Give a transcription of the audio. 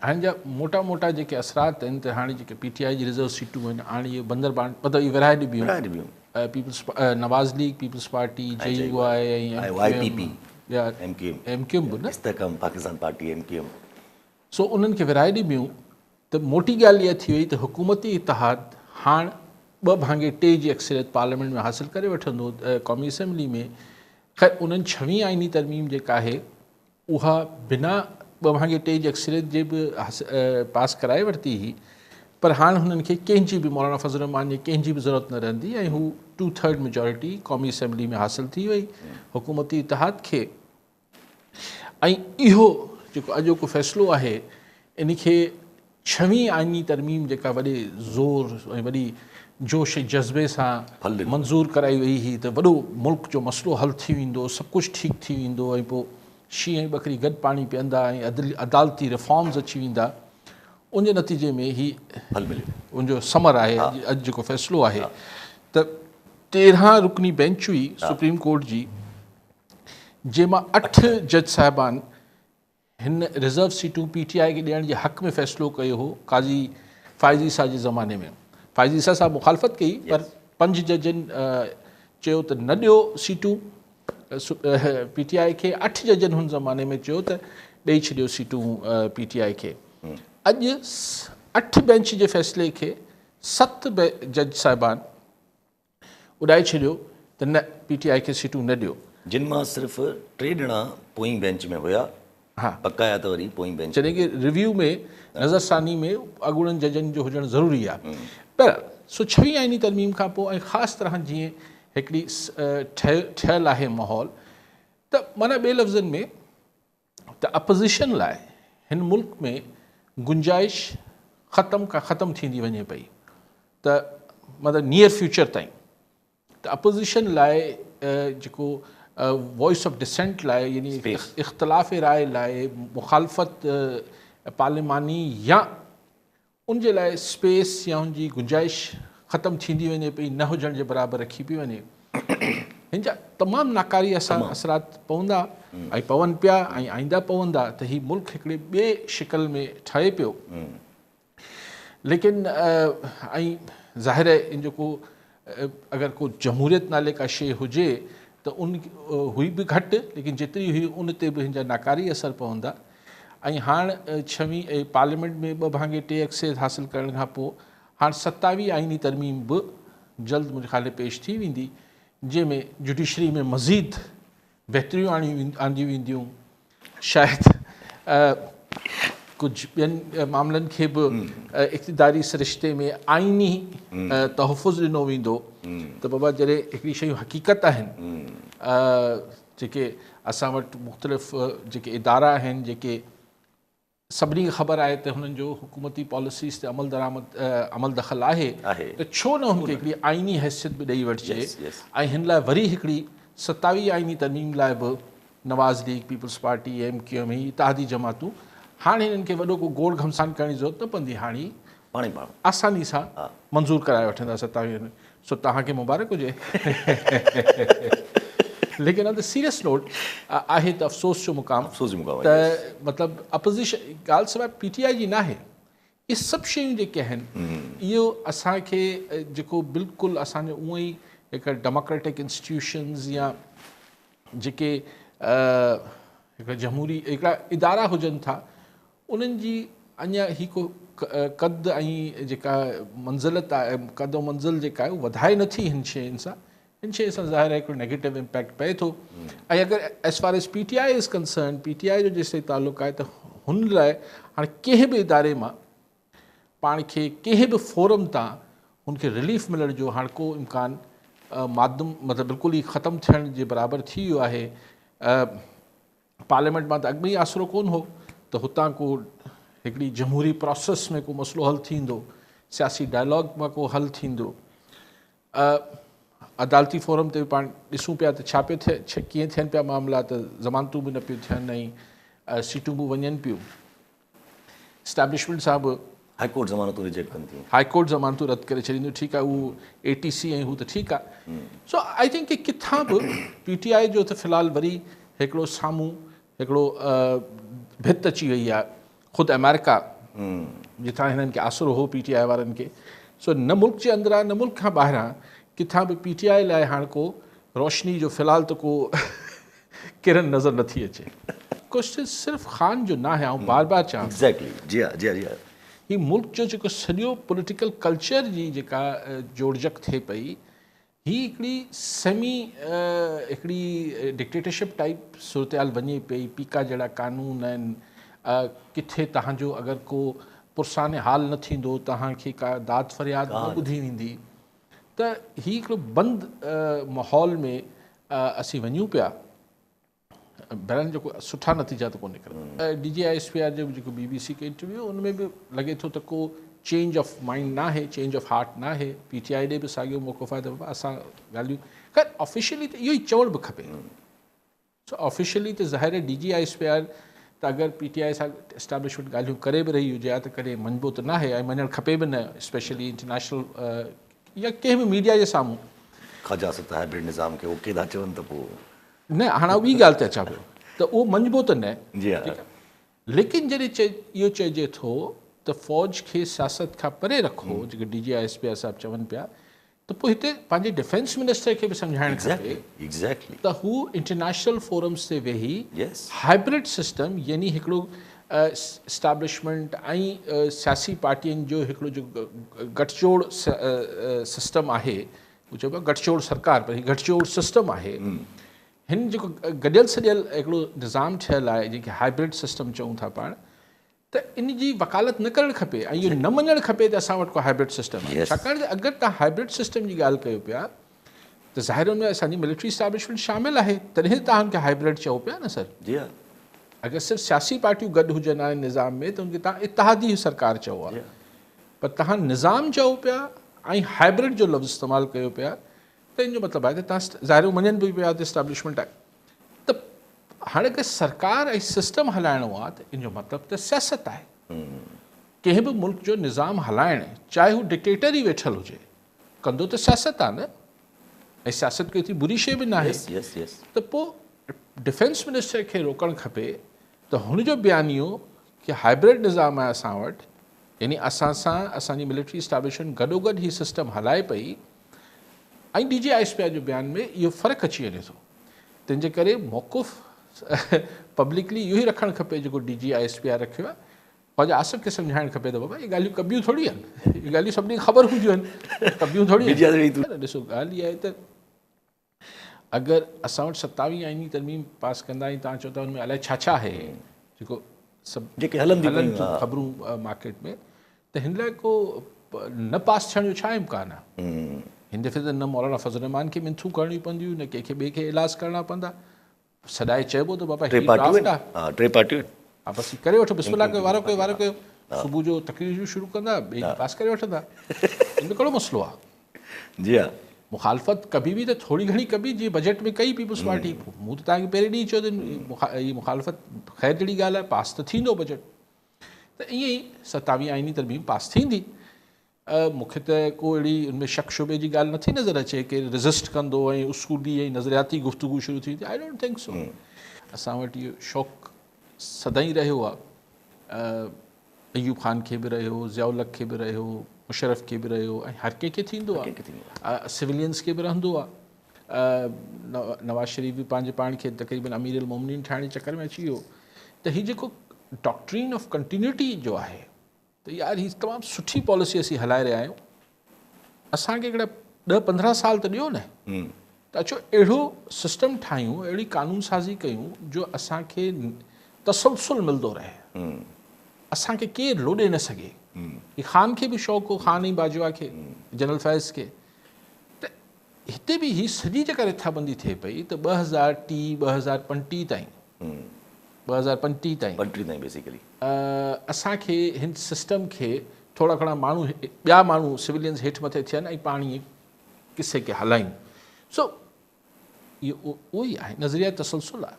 हाणे जा मोटा मोटा जेके असरात आहिनि त हाणे जेके PTI जी रिज़र्व सीटूं आहिनि हाणे इहे बंदरबान मतिलबु इहे विरहाए ॾिबियूं पीपल्स नवाज़ लीग पीपल्स पार्टी JUI ऐं YPP या MQM बि न इस्तेहकाम पाकिस्तान पार्टी MQM। सो उन्हनि खे विरहाए ॾिबियूं त मोटी ॻाल्हि इहा थी वई त हुकूमती इतिहाद हाणे 2/3 जी अक्सरियत पार्लियामेंट में हासिलु करे वठंदो क़ौमी असेंबली में। ख़ैर उन्हनि 6वीं आइनी तरमीम जेका आहे उहा बिना 2/3 जी अक्सरियत जे बि पास कराए वरिती हुई, पर हाणे हुननि खे कंहिंजी बि मौलाना फज़ल रहमान जी कंहिंजी बि ज़रूरत न रहंदी ऐं हू 2/3 मेजॉरिटी क़ौमी असेंबली में हासिलु थी वई हुकूमती इतिहाद खे। ऐं इहो जेको अॼोको फ़ैसिलो आहे इन खे 6वीं आइनी तरमीम जेका वॾे ज़ोर ऐं वॾी जोश ऐं जज़्बे सां मंज़ूर कराई वई हुई त वॾो मुल्क जो मसइलो हल थी वेंदो, सभु कुझु ठीकु थी वेंदो ऐं पोइ शींहं ऐं ॿकरी गॾु पाणी पीअंदा ऐं अदालती रिफॉर्म्स अची वेंदा। उन जे नतीजे में ही उनजो समर आहे अॼु जेको फ़ैसिलो आहे त 13 रुकनी बेंच हुई सुप्रीम कोर्ट जी, जंहिंमां 8 जज साहिबान हिन रिज़र्व सीटूं PTI खे ॾियण जे हक़ में फ़ैसिलो कयो हो काज़ी फ़ाइज़ ईसा जे ज़माने में। फ़ाइज़ ईसा साहब मुखालफ़त कई पर 5 जजनि चयो त न ॾियो सीटूं PTI खे। 8 जजनि हुन ज़माने में चयो त ॾेई छॾियो सीटूं PTI खे। अॼु 8 बेंच जे फ़ैसिले खे 7 जज साहिबान उॾाए छॾियो त न PTI खे सीटूं न ॾियो, जिन मां सिर्फ़ु 3 ॼणा पोईं बेंच में हुया। हा बकाया त वरी पोईं बेंच जॾहिं की रिव्यू में नज़रसानी में अॻूणनि जजनि जो हुजणु ज़रूरी आहे। पर 6वीं आइनी तरमीम खां पोइ ऐं ख़ासि तरह जीअं हिकिड़ी ठहियलु आहे माहौल त माना ॿिए लफ़्ज़नि में त अपोज़िशन लाइ हिन मुल्क में गुंजाइश ख़तमु थींदी वञे पई त मतिलबु नियर फ्यूचर ताईं त अपोज़िशन लाइ जेको वॉइस ऑफ डिसेंट लाइ यानी इख़्तिलाफ़ राय लाइ मुखालफ़त पार्लिमानी या उन जे लाइ स्पेस या उनजी गुंजाइश ख़तमु थींदी वञे पई, न हुजण जे बराबरि रखी पई वञे। हिन जा तमामु नाकारी असरात पवंदा ऐं पवनि पिया ऐं आईंदा पवंदा त हीउ मुल्क हिकिड़े ॿिए शिकल में ठहे पियो। लेकिन ऐं ज़ाहिर आहे इन जो को अगरि को जमहूरियत नाले का शइ हुजे त उन हुई बि घटि, लेकिन जेतिरी हुई उन ते बि हिन जा नाकारी असर पवंदा। ऐं हाणे 6वीं पार्लियामेंट में 2/3 अक्सरियत हासिलु करण खां पोइ हाणे 27वीं आइनी तरमीम बि जल्द मुंहिंजे ख़्याल पेश थी वेंदी, जंहिंमें जुडिशरी में मज़ीद बहितरियूं आंदियूं वेंदियूं। शायदि कुझु ॿियनि मामलनि खे बि इक़्तिदारी सिरिश्ते में आइनी तहफ़ुज़ ॾिनो वेंदो त बाबा जॾहिं हिकिड़ी शयूं हक़ीक़त आहिनि जेके असां वटि मुख़्तलिफ़ जेके इदारा आहिनि जेके सभिनी खे ख़बर आहे त हुननि जो हुकूमती पॉलिसीज़ ते अमल दख़ल आहे त छो न हुनखे हिकिड़ी आइनी हैसियत बि ॾेई वठिजे। ऐं हिन लाइ वरी हिकिड़ी 27वीं आइनी तरमीम लाइ बि नवाज़ लीग पीपल्स पार्टी MQM इत्तेहादी जमातूं हाणे हिननि खे वॾो को गोड़ घमसान करण जी ज़रूरत न पवंदी, हाणे पाण आसानी सां मंज़ूर कराए वठंदा 27 में। सो तव्हांखे मुबारक हुजे। लेकिन ऑन द सीरियस नोट आहे त अफ़सोस जो मुक़ाम त मतिलबु अपोज़िशन ॻाल्हि सवाइ PTI जी न आहे, इहे सभु शयूं जेके आहिनि इहो असांखे जेको बिल्कुलु असांजो उअं ई हिकु डेमोक्रेटिक इंस्टीट्यूशन्स या जेके हिकिड़ा जमहूरी हिकिड़ा इदारा हुजनि था उन्हनि जी अञा ही को क़द ऐं जेका मंज़िलत आहे क़द मंज़िल जेका आहे उहा वधाए नथी हिन शयुनि सां। हिन शइ सां ज़ाहिर आहे हिकिड़ो नेगेटिव इम्पैक्ट पए थो। ऐं अगरि as far as PTI is concern PTI जो जेसिताईं तालुक़ु आहे त हुन लाइ हाणे कंहिं बि इदारे मां पाण खे कंहिं बि फोरम तां हुनखे रिलीफ मिलण जो हाणे को इम्कान माध्यम मतिलबु बिल्कुलु ई ख़तमु थियण जे बराबरि थी वियो आहे। पार्लियामेंट मां त अॻु में ई आसिरो कोन हो त हुतां को हिकिड़ी जमहूरी प्रोसेस में को मसइलो हल थींदो, सियासी डायलॉग मां को हल थींदो। अदालती फोरम ते पाण ॾिसूं पिया त छा पियो थिए, कीअं थियनि पिया मामला, त ज़मानतूं बि न पियूं थियनि ऐं सीटूं बि वञनि पियूं। इस्टेब्लिशमेंट सां बि हाईकोर्ट ज़मानतूं रिजेक्ट कनि थियूं, हाईकोर्ट ज़मानतूं रद्द करे छॾींदियूं। ठीकु आहे उहो ATC ऐं हू त ठीकु आहे। सो आई थिंक की किथां बि PTI जो त फ़िलहालु वरी हिकिड़ो साम्हूं हिकिड़ो भित अची वई आहे ख़ुदि अमेरिका जिथां हिननि खे आसरो हो PTI वारनि खे, सो न मुल्क जे अंदरां न मुल्क खां ॿाहिरां किथां बि PTI लाइ हाणे को रोशनी जो फ़िलहाल त को किरण नज़र नथी अचे। क्वेश्चन सिर्फ़ु ख़ान जो न आहे, ऐं बार बार चवां एग्ज़ैक्टली, जी हाँ, जी हाँ, जी हाँ। ही मुल्क जो जेको सॼो पॉलिटिकल कल्चर जी जेका जोड़जक थिए पई, ही हिकिड़ी सेमी हिकिड़ी डिक्टेटरशिप टाइप सूरत वञे पई। पीका जहिड़ा कानून आहिनि, किथे तव्हांजो अगरि को पुरसाने हाल न थींदो, तव्हांखे का दाद फ़रियाद न ॿुधी वेंदी, त ही हिकिड़ो बंदि माहौल में असीं वञूं पिया। बहरहाल जेको सुठा नतीजा त कोन निकिरनि। DGI-SPR जो जेको BBC के इंटरव्यू, उन में बि लॻे थो त को चेंज ऑफ माइंड ना आहे, चेंज ऑफ हार्ट ना आहे। PTI ॾे बि साॻियो मौक़फ़ आहे त बाबा असां ॻाल्हियूं ख़ैर ऑफिशियली त इहो ई चवणु बि खपे। सो ऑफिशियली त ज़ाहिर आहे DGI-SPR त अगरि PTI सां एस्टेब्लिशमेंट ॻाल्हियूं करे बि रही हुजे, त कॾहिं मञिबो त न आहे ऐं मञणु खपे बि न, स्पेशली इंटरनेशनल या कंहिं बि मीडिया जे साम्हूं। ख़ाजा सत हाइब्रिड निज़ाम खे ओके था चवनि त पोइ न, हाणे ॿी ॻाल्हि ते अचां पियो त उहो मञिबो त न। जी हाँ। लेकिन जॾहिं इहो चइजे थो त फ़ौज खे सियासत खां परे रखो, जेके DGI-SPR साहिब चवनि पिया, त पोइ हिते पंहिंजे डिफेंस मिनिस्टर खे बि सम्झाइणु खपे एग्ज़ैक्टली त हू इंटरनेशनल फोरम्स ते वेही यस हाइब्रिड सिस्टम, यानी हिकिड़ो इस्टेब्लिशमेंट ऐं सियासी पार्टियुनि जो हिकिड़ो जो गठजोड़ सिस्टम आहे, उहो चइबो आहे गठजोड़ सरकार, पर ही गठजोड़ सिस्टम आहे। हिन जेको गॾियल सॼियल हिकिड़ो निज़ाम ठहियलु आहे, जंहिंखे हाइब्रिड सिस्टम चऊं था पाण, त इन जी वकालत न करणु खपे ऐं इहो न मञणु खपे त असां वटि को हाइब्रिड सिस्टम आहे। छाकाणि त अगरि तव्हां हाइब्रिड सिस्टम जी ॻाल्हि कयो पिया, त ज़ाहिर हुन में असांजी मिलिट्री इस्टेब्लिशमेंट शामिलु आहे, तॾहिं तव्हां हुनखे हाइब्रिड चओ पिया न सर। जी हाँ। अगरि सिर्फ़ु सियासी पार्टियूं गॾु हुजनि हाणे निज़ाम में, त हुनखे तव्हां इतिहादी सरकार चओ आहे, पर तव्हां निज़ाम चओ पिया ऐं हाइब्रिड जो लफ़्ज़ इस्तेमालु कयो पिया, त इन जो मतिलबु आहे त तव्हां ज़ाहिर मञनि बि पिया त इस्टेब्लिशमेंट आहे। त हाणे अगरि सरकार ऐं सिस्टम हलाइणो आहे, त इन जो मतिलबु त सियासत आहे। कंहिं बि मुल्क जो निज़ाम हलाइणु, चाहे हू डिक्टेटर ई वेठल हुजे, कंदो त सियासत आहे न, ऐं सियासत कोई एतिरी बुरी शइ बि न आहे। त पोइ डिफेंस मिनिस्टर खे रोकणु खपे त हुनजो बयानियो कि हाइब्रिड निज़ाम आहे असां वटि, यानी असां सां असांजी मिलिट्री इस्टेब्लिशमेंट गॾोगॾु ही सिस्टम हलाए पई, ऐं DGI-SPR जो बयान में इहो फ़र्क़ु अची वञे थो। तंहिंजे करे मौक़ुफ़ पब्लिकली इहो ई रखणु खपे जेको DGI-SPR रखियो आहे। ख़्वाजा आसिफ़ खे सम्झाइणु खपे त बाबा इहे ॻाल्हियूं कबियूं थोरी आहिनि, इहे ॻाल्हियूं सभिनी खे ख़बर हूंदियूं आहिनि, कबियूं थोरी आहिनि। ॾिसो ॻाल्हि इहा आहे त अगरि असां वटि 27 आईनी तरमीम पास कंदा आहियूं, तव्हां चओ था हुन में अलाए छा छा आहे जेको सभु जेके हलनि थियूं ख़बरूं मार्केट में, त हिन लाइ को न पास थियण जो छा इम्कान आहे? हिन दफ़े त न मौलाना फज़ल रहमान खे मिंथूं करणियूं पवंदियूं, न कंहिंखे ॿिए खे इलाज करणा पवंदा, सदाए चइबो त बाबा टे पार्टियूं हा बसि करे वठो, बिस्मिल्लाह कयो, वारो कयो, वारो कयो, सुबुह जो तकरीर शुरू कंदा, ॿिए पास करे वठंदा, हिन में कहिड़ो मसइलो आहे? जी हाँ। मुखालफ़त कभी बि त थोरी घणी कबी, जीअं बजट में कई पीपुल्स पार्टी, मूं त तव्हांखे पहिरें ॾींहुं चयो त हीअ मुखालफ़त ख़ैर जहिड़ी ॻाल्हि आहे, पास त थींदो बजट। त ईअं ई 27 आईनी तरमीम पास थींदी। मूंखे त को अहिड़ी उनमें शक शुबे जी ॻाल्हि नथी नज़र अचे कि रेज़िस्ट कंदो ऐं उसूली ऐं नज़रियाती गुफ़्तगू शुरू थी वेंदी। I don't think so. असां वटि इहो शौक़ु सदाईं रहियो आहे, अयूब ख़ान खे बि रहियो, ज़ियाउल खे बि रहियो, मुशर्रफ खे बि रहियो, ऐं हर कंहिंखे थींदो आहे, सिविलियंस खे बि रहंदो आहे। नवाज़ शरीफ़ बि पंहिंजे पाण खे तक़रीबन अमीर उल मोमिनीन ठाहिण जे चकर में अची वियो। त हीअ जेको डॉक्ट्रीन ऑफ कंटिन्यूटी जो आहे, त यार हीअ तमामु सुठी पॉलिसी असीं हलाए रहिया आहियूं। असांखे हिकिड़ा 10-15 साल त ॾियो न, त अचो अहिड़ो सिस्टम ठाहियूं, अहिड़ी कानून साज़ी कयूं जो असांखे तसलसुल मिलंदो रहे, असांखे केरु लोॾे न सघे। ख़ान खे बि शौक़ु हो, ख़ान ऐं बाजवा खे, जनरल फैज़ खे। त हिते बि हीअ सॼी जेका रिथाबंदी थिए पई त 2030-2035 ताईं 2035 ताईं बेसिकली असांखे हिन सिस्टम खे थोरा घणा माण्हू, ॿिया माण्हू सिविलियंस हेठि मथे थियनि ऐं पाण इहे किसे खे हलायूं। सो इहो उहो ई आहे, नज़रिया तसलसुल आहे।